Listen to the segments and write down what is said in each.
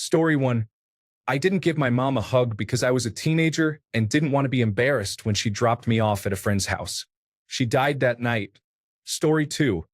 Story 1. I didn't give my mom a hug because I was a teenager and didn't want to be embarrassed when she dropped me off at a friend's house. She died that night. Story 2.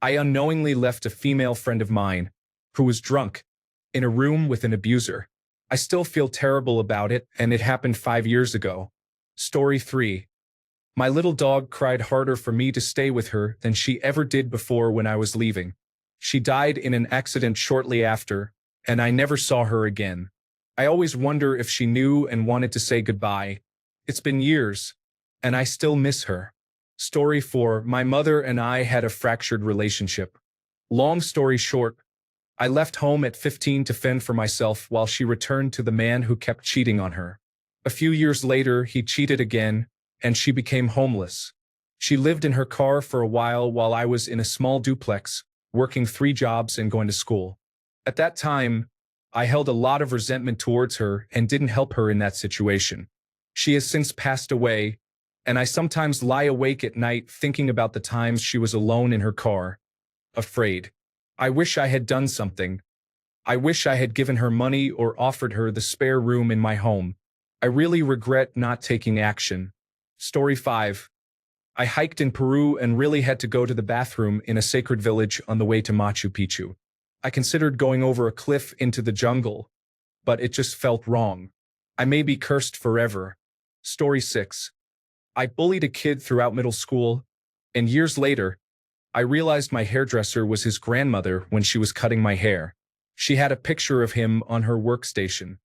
I unknowingly left a female friend of mine, who was drunk, in a room with an abuser. I still feel terrible about it, and it happened 5 years ago. Story 3. My little dog cried harder for me to stay with her than she ever did before when I was leaving. She died in an accident shortly after, and I never saw her again. I always wonder if she knew and wanted to say goodbye. It's been years, and I still miss her. Story 4. My mother and I had a fractured relationship. Long story short, I left home at 15 to fend for myself while she returned to the man who kept cheating on her. A few years later, he cheated again, and she became homeless. She lived in her car for a while I was in a small duplex, working 3 jobs and going to school. At that time, I held a lot of resentment towards her and didn't help her in that situation. She has since passed away, and I sometimes lie awake at night thinking about the times she was alone in her car, afraid. I wish I had done something. I wish I had given her money or offered her the spare room in my home. I really regret not taking action. Story 5. I hiked in Peru and really had to go to the bathroom in a sacred village on the way to Machu Picchu. I considered going over a cliff into the jungle, but it just felt wrong. I may be cursed forever. Story 6. I bullied a kid throughout middle school, and years later, I realized my hairdresser was his grandmother when she was cutting my hair. She had a picture of him on her workstation.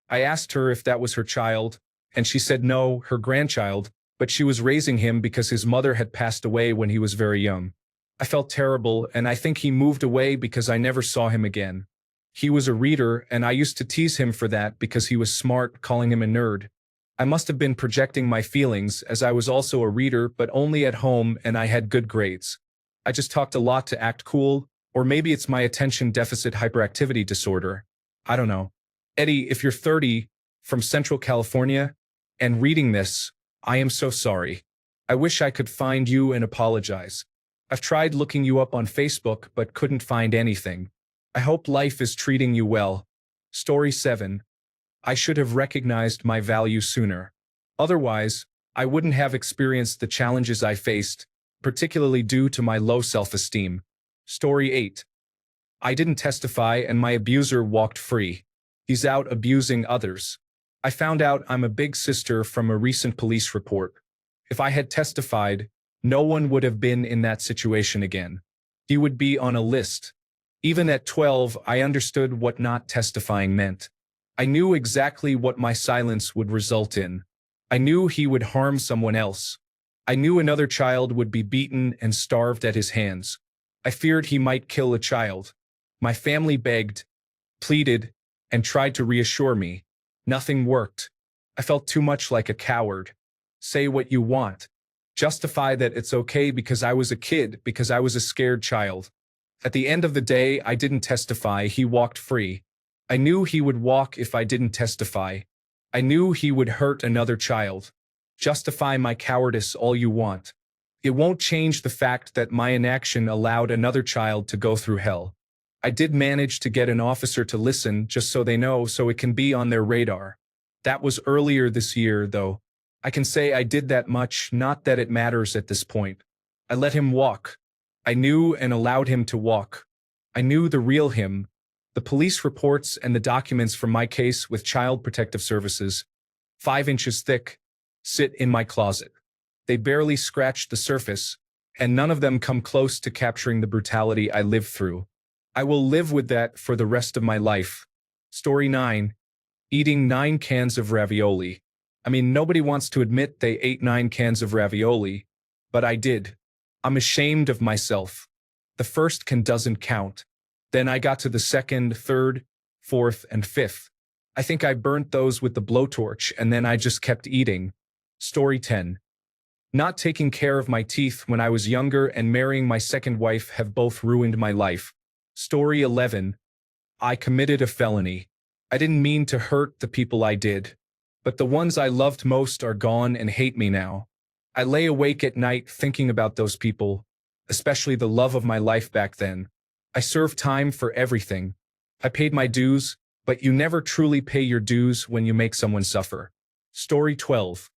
I asked her if that was her child, and she said no, her grandchild, but she was raising him because his mother had passed away when he was very young. I felt terrible, and I think he moved away because I never saw him again. He was a reader, and I used to tease him for that because he was smart, calling him a nerd. I must have been projecting my feelings, as I was also a reader, but only at home, and I had good grades. I just talked a lot to act cool, or maybe it's my attention deficit hyperactivity disorder. I don't know. Eddie, if you're 30, from Central California, and reading this, I am so sorry. I wish I could find you and apologize. I've tried looking you up on Facebook but couldn't find anything. I hope life is treating you well. Story 7. I should have recognized my value sooner. Otherwise, I wouldn't have experienced the challenges I faced, particularly due to my low self-esteem. Story 8. I didn't testify and my abuser walked free. He's out abusing others. I found out I'm a big sister from a recent police report. If I had testified, no one would have been in that situation again. He would be on a list. Even at 12, I understood what not testifying meant. I knew exactly what my silence would result in. I knew he would harm someone else. I knew another child would be beaten and starved at his hands. I feared he might kill a child. My family begged, pleaded, and tried to reassure me. Nothing worked. I felt too much like a coward. Say what you want. Justify that it's okay because I was a kid, because I was a scared child. At the end of the day, I didn't testify. He walked free. I knew he would walk if I didn't testify. I knew he would hurt another child. Justify my cowardice all you want. It won't change the fact that my inaction allowed another child to go through hell. I did manage to get an officer to listen just so they know, so it can be on their radar. That was earlier this year, though. I can say I did that much, not that it matters at this point. I let him walk. I knew and allowed him to walk. I knew the real him. The police reports and the documents from my case with Child Protective Services, 5 inches thick, sit in my closet. They barely scratched the surface, and none of them come close to capturing the brutality I lived through. I will live with that for the rest of my life. Story 9. Eating 9 cans of ravioli. I mean, nobody wants to admit they ate 9 cans of ravioli, but I did. I'm ashamed of myself. The first can doesn't count. Then I got to the second, third, fourth, and fifth. I think I burnt those with the blowtorch and then I just kept eating. Story 10. Not taking care of my teeth when I was younger and marrying my second wife have both ruined my life. Story 11. I committed a felony. I didn't mean to hurt the people I did, but the ones I loved most are gone and hate me now. I lay awake at night thinking about those people, especially the love of my life back then. I served time for everything. I paid my dues, but you never truly pay your dues when you make someone suffer. Story 12.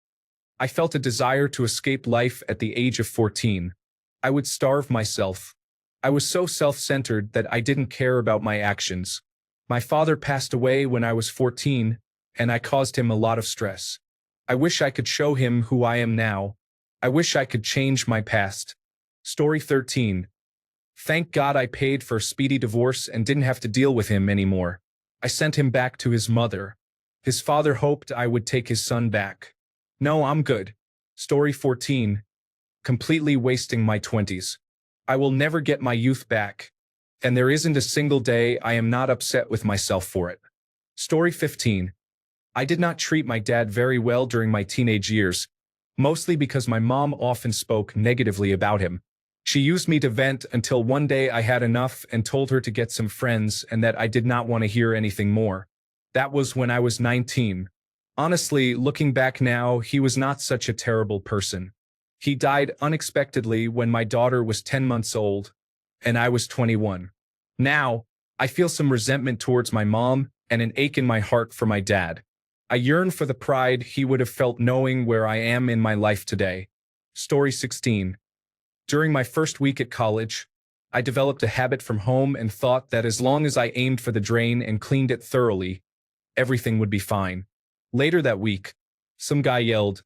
I felt a desire to escape life at the age of 14. I would starve myself. I was so self-centered that I didn't care about my actions. My father passed away when I was 14, and I caused him a lot of stress. I wish I could show him who I am now. I wish I could change my past. Story 13. Thank God I paid for a speedy divorce and didn't have to deal with him anymore. I sent him back to his mother. His father hoped I would take his son back. No, I'm good. Story 14. Completely wasting my 20s. I will never get my youth back, and there isn't a single day I am not upset with myself for it. Story 15. I did not treat my dad very well during my teenage years, mostly because my mom often spoke negatively about him. She used me to vent until one day I had enough and told her to get some friends and that I did not want to hear anything more. That was when I was 19. Honestly, looking back now, he was not such a terrible person. He died unexpectedly when my daughter was 10 months old, and I was 21. Now, I feel some resentment towards my mom and an ache in my heart for my dad. I yearn for the pride he would have felt knowing where I am in my life today. Story 16. During my first week at college, I developed a habit from home and thought that as long as I aimed for the drain and cleaned it thoroughly, everything would be fine. Later that week, some guy yelled,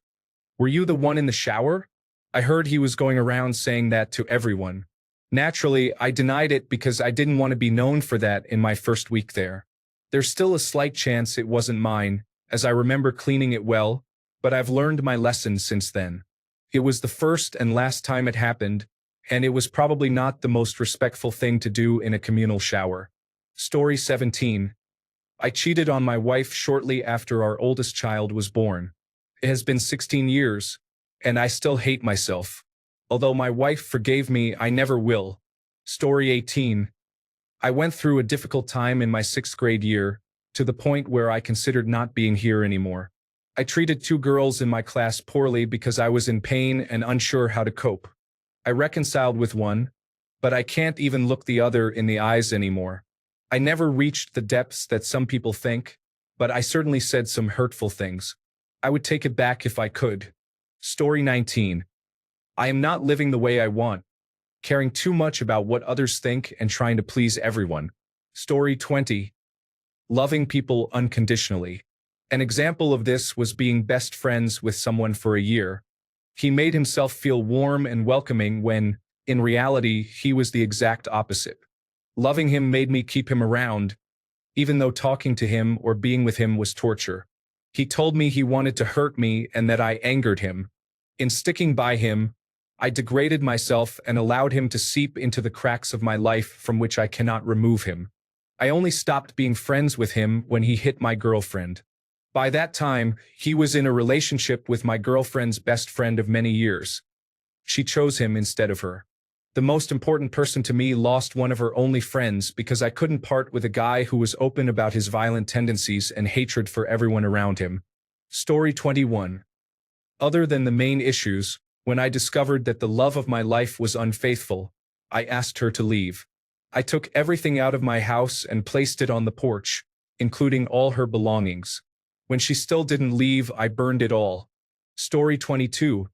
"Were you the one in the shower?" I heard he was going around saying that to everyone. Naturally, I denied it because I didn't want to be known for that in my first week there. There's still a slight chance it wasn't mine, as I remember cleaning it well, but I've learned my lesson since then. It was the first and last time it happened, and it was probably not the most respectful thing to do in a communal shower. Story 17. I cheated on my wife shortly after our oldest child was born. It has been 16 years, and I still hate myself. Although my wife forgave me, I never will. Story 18. I went through a difficult time in my 6th grade year, to the point where I considered not being here anymore. I treated 2 girls in my class poorly because I was in pain and unsure how to cope. I reconciled with one, but I can't even look the other in the eyes anymore. I never reached the depths that some people think, but I certainly said some hurtful things. I would take it back if I could. Story 19. I am not living the way I want, caring too much about what others think and trying to please everyone. Story 20. Loving people unconditionally. An example of this was being best friends with someone for a year. He made himself feel warm and welcoming when, in reality, he was the exact opposite. Loving him made me keep him around, even though talking to him or being with him was torture. He told me he wanted to hurt me and that I angered him. In sticking by him, I degraded myself and allowed him to seep into the cracks of my life from which I cannot remove him. I only stopped being friends with him when he hit my girlfriend. By that time, he was in a relationship with my girlfriend's best friend of many years. She chose him instead of her. The most important person to me lost one of her only friends because I couldn't part with a guy who was open about his violent tendencies and hatred for everyone around him. Story 21. Other than the main issues, when I discovered that the love of my life was unfaithful, I asked her to leave. I took everything out of my house and placed it on the porch, including all her belongings. When she still didn't leave, I burned it all. Story 22.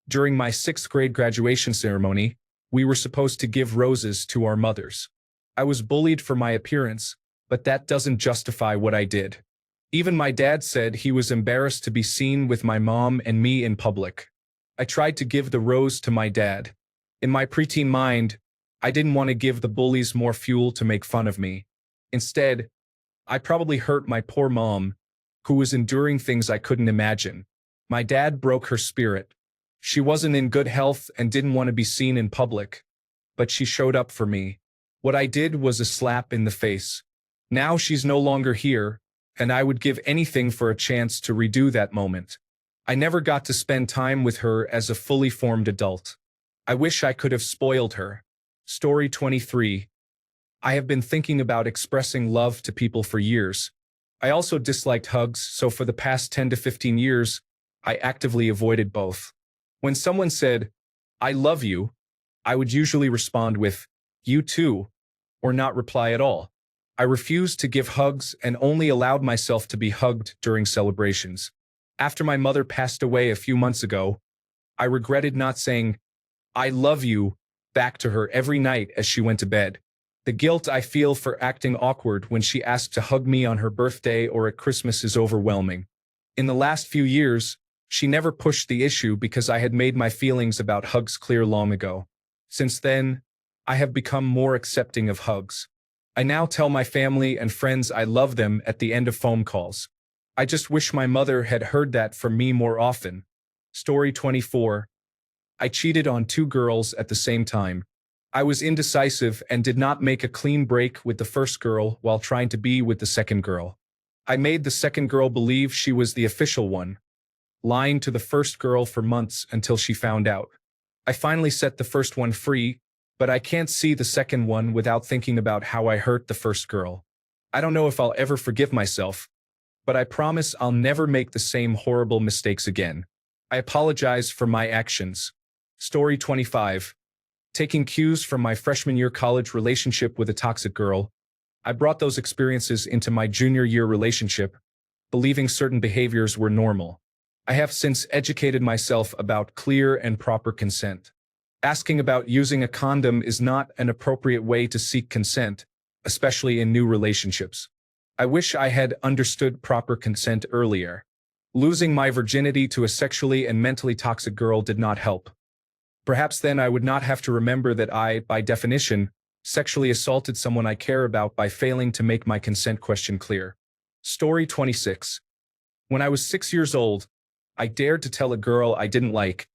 During my 6th grade graduation ceremony, we were supposed to give roses to our mothers. I was bullied for my appearance, but that doesn't justify what I did. Even my dad said he was embarrassed to be seen with my mom and me in public. I tried to give the rose to my dad. In my preteen mind, I didn't want to give the bullies more fuel to make fun of me. Instead, I probably hurt my poor mom, who was enduring things I couldn't imagine. My dad broke her spirit. She wasn't in good health and didn't want to be seen in public, but she showed up for me. What I did was a slap in the face. Now she's no longer here, and I would give anything for a chance to redo that moment. I never got to spend time with her as a fully formed adult. I wish I could have spoiled her. Story 23. I have been thinking about expressing love to people for years. I also disliked hugs, so for the past 10 to 15 years, I actively avoided both. When someone said, "I love you," I would usually respond with, "You too," or not reply at all. I refused to give hugs and only allowed myself to be hugged during celebrations. After my mother passed away a few months ago, I regretted not saying, "I love you," back to her every night as she went to bed. The guilt I feel for acting awkward when she asked to hug me on her birthday or at Christmas is overwhelming. In the last few years, she never pushed the issue because I had made my feelings about hugs clear long ago. Since then, I have become more accepting of hugs. I now tell my family and friends I love them at the end of phone calls. I just wish my mother had heard that from me more often. Story 24. I cheated on 2 girls at the same time. I was indecisive and did not make a clean break with the first girl while trying to be with the second girl. I made the second girl believe she was the official one, lying to the first girl for months until she found out. I finally set the first one free, but I can't see the second one without thinking about how I hurt the first girl. I don't know if I'll ever forgive myself, but I promise I'll never make the same horrible mistakes again. I apologize for my actions. Story 25. Taking cues from my freshman year college relationship with a toxic girl, I brought those experiences into my junior year relationship, believing certain behaviors were normal. I have since educated myself about clear and proper consent. Asking about using a condom is not an appropriate way to seek consent, especially in new relationships. I wish I had understood proper consent earlier. Losing my virginity to a sexually and mentally toxic girl did not help. Perhaps then I would not have to remember that I, by definition, sexually assaulted someone I care about by failing to make my consent question clear. Story 26. When I was 6 years old, I dared to tell a girl I didn't like,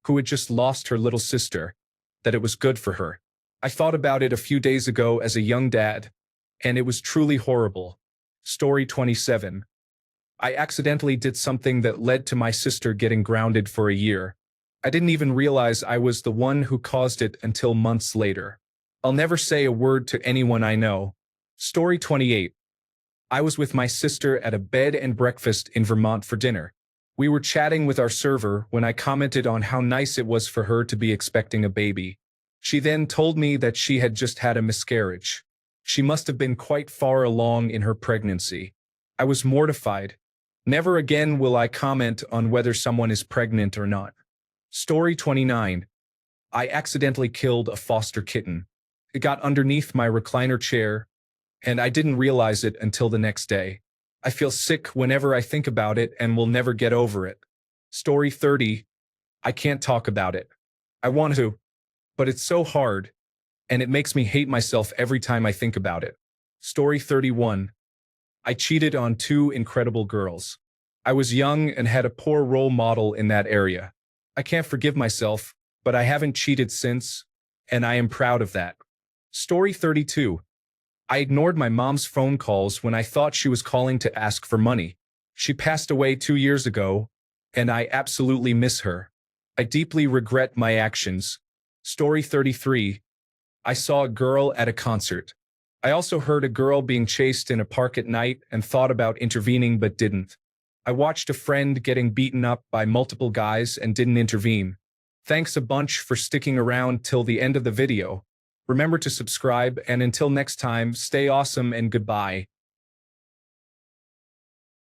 who had just lost her little sister, that it was good for her. I thought about it a few days ago as a young dad, and it was truly horrible. Story 27. I accidentally did something that led to my sister getting grounded for a year. I didn't even realize I was the one who caused it until months later. I'll never say a word to anyone I know. Story 28. I was with my sister at a bed and breakfast in Vermont for dinner. We were chatting with our server when I commented on how nice it was for her to be expecting a baby. She then told me that she had just had a miscarriage. She must have been quite far along in her pregnancy. I was mortified. Never again will I comment on whether someone is pregnant or not. Story 29. I accidentally killed a foster kitten. It got underneath my recliner chair, and I didn't realize it until the next day. I feel sick whenever I think about it and will never get over it. Story 30. I can't talk about it. I want to, but it's so hard, and it makes me hate myself every time I think about it. Story 31. I cheated on 2 incredible girls. I was young and had a poor role model in that area. I can't forgive myself, but I haven't cheated since, and I am proud of that. Story 32. I ignored my mom's phone calls when I thought she was calling to ask for money. She passed away 2 years ago, and I absolutely miss her. I deeply regret my actions. Story 33. I saw a girl at a concert. I also heard a girl being chased in a park at night and thought about intervening but didn't. I watched a friend getting beaten up by multiple guys and didn't intervene. Thanks a bunch for sticking around till the end of the video. Remember to subscribe, and until next time, stay awesome and goodbye.